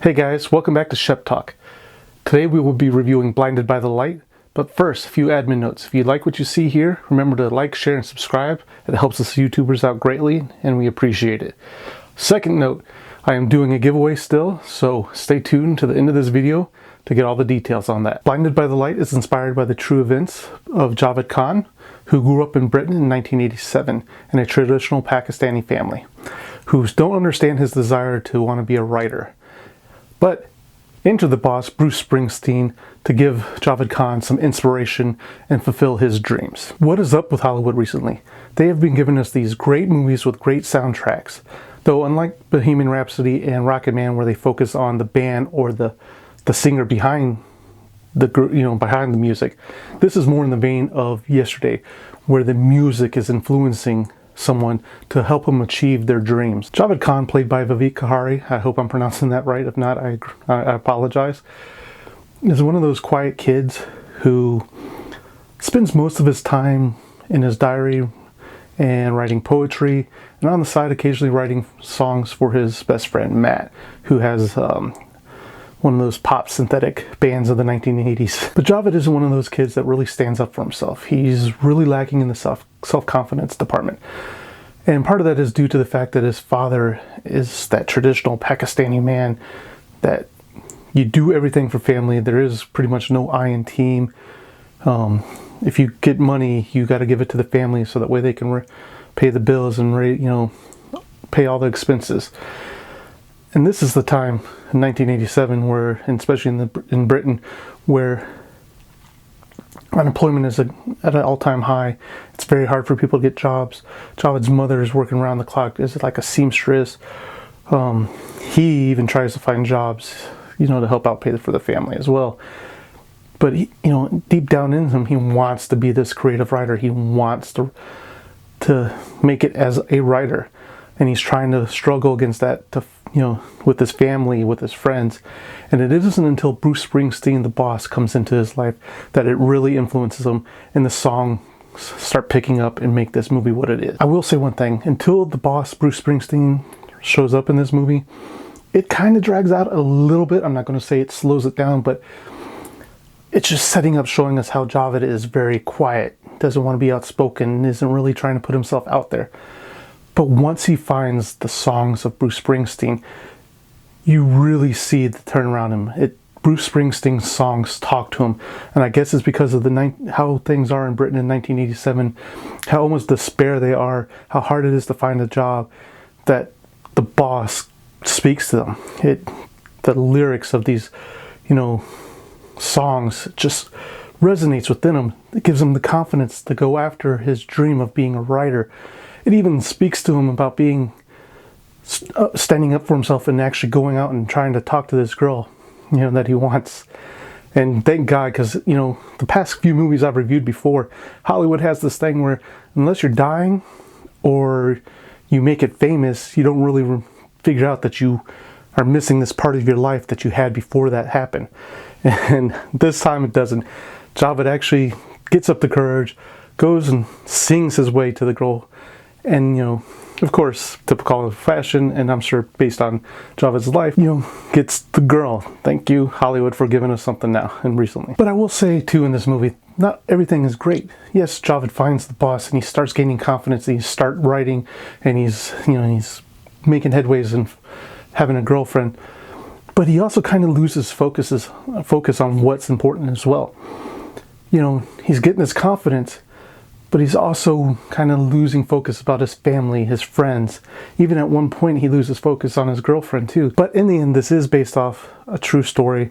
Hey guys, welcome back to Shep Talk. Today we will be reviewing Blinded by the Light, but first, a few admin notes. If you like what you see here, remember to like, share, and subscribe. It helps us YouTubers out greatly, and we appreciate it. Second note, I am doing a giveaway still, so stay tuned to the end of this video to get all the details on that. Blinded by the Light is inspired by the true events of Javed Khan, who grew up in Britain in 1987 in a traditional Pakistani family, who don't understand his desire to want to be a writer. But enter the boss, Bruce Springsteen, to give Javed Khan some inspiration and fulfill his dreams. What is up with Hollywood recently? They have been giving us these great movies with great soundtracks. Though unlike Bohemian Rhapsody and Rocket Man, where they focus on the band or the singer behind behind the music, this is more in the vein of Yesterday, where the music is influencing someone to help them achieve their dreams. Javed Khan, played by Vivek Kahari, I hope I'm pronouncing that right. If not, I apologize, is one of those quiet kids who spends most of his time in his diary and writing poetry, and on the side occasionally writing songs for his best friend Matt, who has one of those pop synthetic bands of the 1980s. But Javed isn't one of those kids that really stands up for himself. He's really lacking in the self-confidence department. And part of that is due to the fact that his father is that traditional Pakistani man that you do everything for family. There is pretty much no I in team. If you get money, you got to give it to the family so that way they can pay the bills and pay all the expenses. And this is the time in 1987 where, and especially in Britain, where unemployment is at an all-time high. It's very hard for people to get jobs. Javed's mother is working around the clock as like a seamstress. He even tries to find jobs, to help out pay for the family as well. But deep down in him, he wants to be this creative writer. He wants to make it as a writer, and he's trying to struggle against that with his family, with his friends. And it isn't until Bruce Springsteen, the boss, comes into his life that it really influences him and the songs start picking up and make this movie what it is. I will say one thing, until the boss, Bruce Springsteen, shows up in this movie, it kind of drags out a little bit. I'm not going to say it slows it down, but it's just setting up, showing us how Javed is very quiet, doesn't want to be outspoken, isn't really trying to put himself out there. But once he finds the songs of Bruce Springsteen, you really see the turnaround in him. Bruce Springsteen's songs talk to him. And I guess it's because of how things are in Britain in 1987, how almost despair they are, how hard it is to find a job, that the boss speaks to them. The lyrics of these, songs just resonates within him. It gives him the confidence to go after his dream of being a writer. It even speaks to him about standing up for himself and actually going out and trying to talk to this girl, that he wants. And thank God, because, the past few movies I've reviewed before, Hollywood has this thing where unless you're dying or you make it famous, you don't really figure out that you are missing this part of your life that you had before that happened. And this time it doesn't. Javed actually gets up the courage, goes and sings his way to the girl. And, of course, typical of fashion, and I'm sure based on Javed's life, gets the girl. Thank you, Hollywood, for giving us something now and recently. But I will say, too, in this movie, not everything is great. Yes, Javed finds the boss, and he starts gaining confidence, and he starts writing, and he's making headways and having a girlfriend. But he also kind of loses focus on what's important as well. He's getting his confidence, but he's also kind of losing focus about his family, his friends. Even at one point, he loses focus on his girlfriend too. But in the end, this is based off a true story.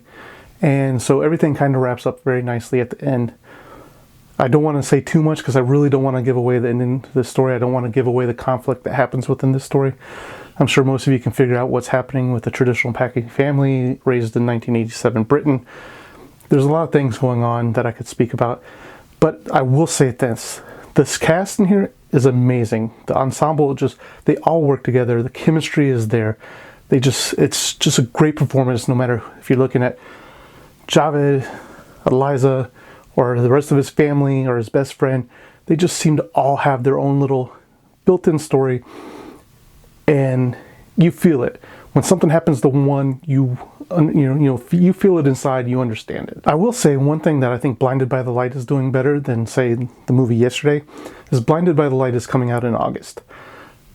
And so everything kind of wraps up very nicely at the end. I don't want to say too much because I really don't want to give away the ending to this story. I don't want to give away the conflict that happens within this story. I'm sure most of you can figure out what's happening with the traditional Pakistani family raised in 1987 Britain. There's a lot of things going on that I could speak about. But I will say this cast in here is amazing. The ensemble, they all work together. The chemistry is there. It's just a great performance, no matter if you're looking at Javed, Eliza, or the rest of his family, or his best friend. They just seem to all have their own little built-in story, and you feel it. When something happens to one, you feel it inside, you understand it. I will say one thing that I think Blinded by the Light is doing better than, say, the movie Yesterday, is Blinded by the Light is coming out in August,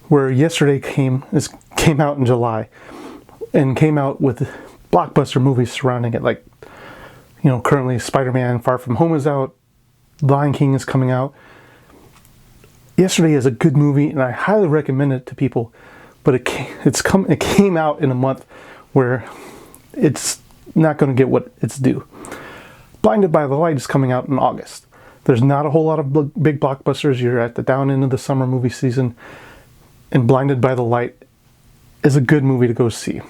where Yesterday came out in July, and came out with blockbuster movies surrounding it, like, currently Spider-Man Far From Home is out, Lion King is coming out. Yesterday is a good movie, and I highly recommend it to people, but it came out in a month where it's not going to get what it's due. Blinded by the Light is coming out in August. There's not a whole lot of big blockbusters. You're at the down end of the summer movie season, and Blinded by the Light is a good movie to go see.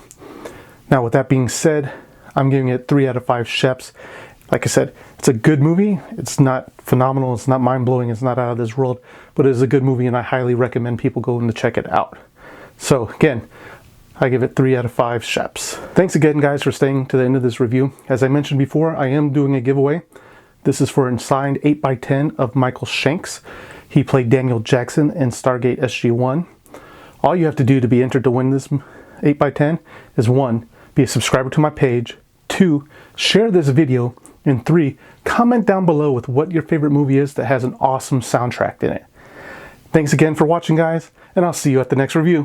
Now, with that being said, I'm giving it 3 out of 5 Sheps. Like I said, it's a good movie. It's not phenomenal. It's not mind-blowing. It's not out of this world. But it is a good movie, and I highly recommend people going to check it out. So, again, I give it 3 out of 5 Sheps. Thanks again, guys, for staying to the end of this review. As I mentioned before, I am doing a giveaway. This is for a signed 8x10 of Michael Shanks. He played Daniel Jackson in Stargate SG-1. All you have to do to be entered to win this 8x10 is 1, be a subscriber to my page, 2, share this video, and 3, comment down below with what your favorite movie is that has an awesome soundtrack in it. Thanks again for watching, guys, and I'll see you at the next review.